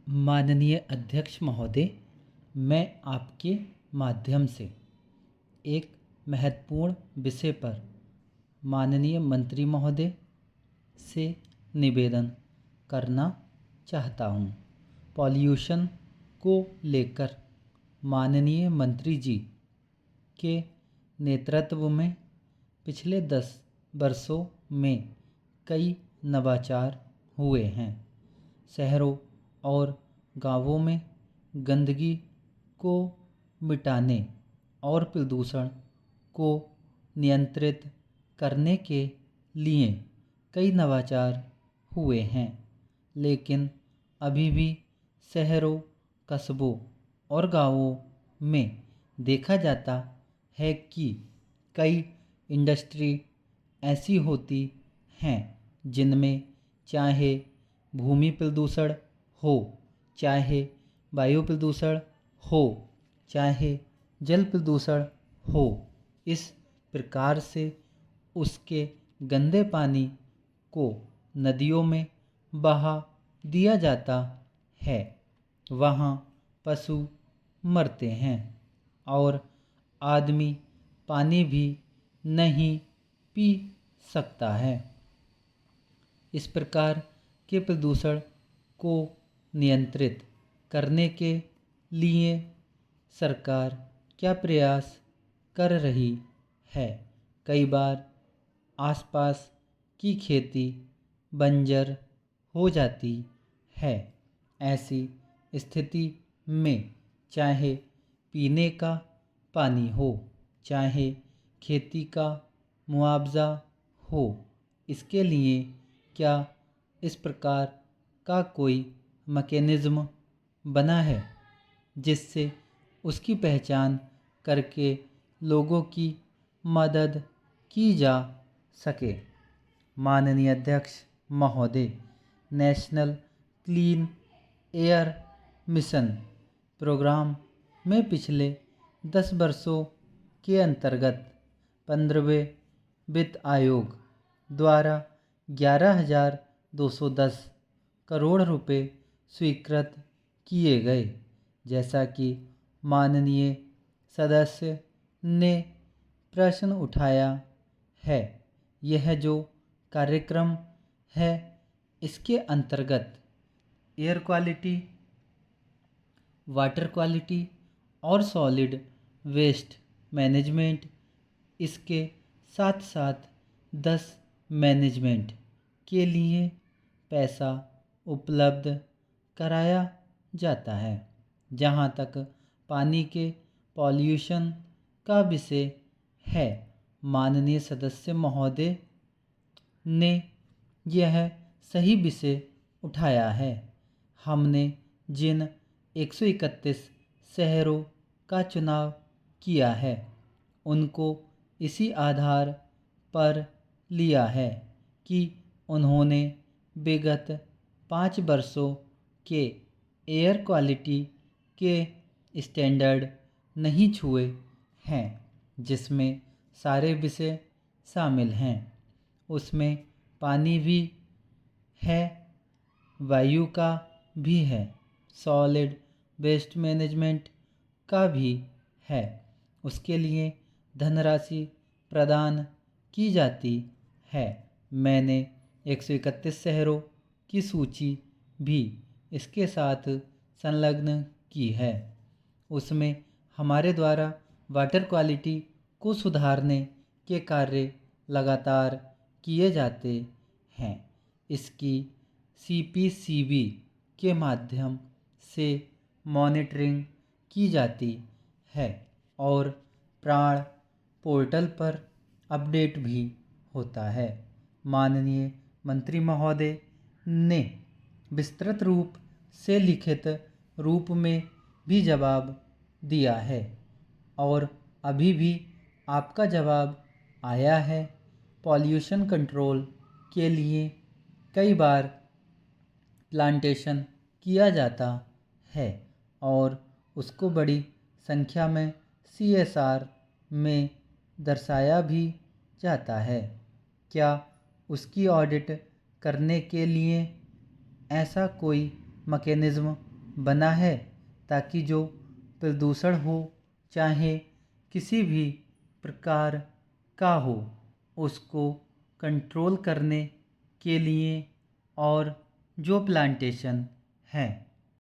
माननीय अध्यक्ष महोदय, मैं आपके माध्यम से एक महत्वपूर्ण विषय पर माननीय मंत्री महोदय से निवेदन करना चाहता हूँ। पॉल्यूशन को लेकर माननीय मंत्री जी के नेतृत्व में पिछले 10 वर्षों में कई नवाचार हुए हैं। शहरों और गांवों में गंदगी को मिटाने और प्रदूषण को नियंत्रित करने के लिए कई नवाचार हुए हैं, लेकिन अभी भी शहरों, कस्बों और गांवों में देखा जाता है कि कई इंडस्ट्री ऐसी होती हैं जिनमें चाहे भूमि प्रदूषण हो, चाहे वायु प्रदूषण हो, चाहे जल प्रदूषण हो, इस प्रकार से उसके गंदे पानी को नदियों में बहा दिया जाता है। वहाँ पशु मरते हैं और आदमी पानी भी नहीं पी सकता है। इस प्रकार के प्रदूषण को नियंत्रित करने के लिए सरकार क्या प्रयास कर रही है? कई बार आसपास की खेती बंजर हो जाती है। ऐसी स्थिति में चाहे पीने का पानी हो, चाहे खेती का मुआवजा हो, इसके लिए क्या इस प्रकार का कोई मैकेनिज़्म बना है जिससे उसकी पहचान करके लोगों की मदद की जा सके? माननीय अध्यक्ष महोदय, national clean air mission programme में पिछले 10 वर्षों के अंतर्गत 15वें वित्त आयोग द्वारा 11,210 करोड़ रुपए स्वीकृत किए गए। जैसा कि माननीय सदस्य ने प्रश्न उठाया है, यह जो कार्यक्रम है इसके अंतर्गत एयर क्वालिटी, वाटर क्वालिटी और सॉलिड वेस्ट मैनेजमेंट, इसके साथ साथ 10 मैनेजमेंट के लिए पैसा उपलब्ध कराया जाता है। जहाँ तक पानी के पॉल्यूशन का विषय है, माननीय सदस्य महोदय ने यह सही विषय उठाया है। हमने जिन 131 शहरों का चुनाव किया है, उनको इसी आधार पर लिया है कि उन्होंने विगत 5 वर्षों के एयर क्वालिटी के स्टैंडर्ड नहीं छुए हैं, जिसमें सारे विषय शामिल हैं। उसमें पानी भी है, वायु का भी है, सॉलिड वेस्ट मैनेजमेंट का भी है। उसके लिए धनराशि प्रदान की जाती है। मैंने 131 शहरों की सूची भी इसके साथ संलग्न की है। उसमें हमारे द्वारा वाटर क्वालिटी को सुधारने के कार्य लगातार किए जाते हैं। इसकी CPCB के माध्यम से मॉनिटरिंग की जाती है और प्राण पोर्टल पर अपडेट भी होता है। माननीय मंत्री महोदय ने विस्तृत रूप से लिखित रूप में भी जवाब दिया है और अभी भी आपका जवाब आया है। पॉल्यूशन कंट्रोल के लिए कई बार प्लांटेशन किया जाता है और उसको बड़ी संख्या में CSR में दर्शाया भी जाता है। क्या उसकी ऑडिट करने के लिए ऐसा कोई मैकेनिज़्म बना है ताकि जो प्रदूषण हो, चाहे किसी भी प्रकार का हो, उसको कंट्रोल करने के लिए। और जो प्लांटेशन है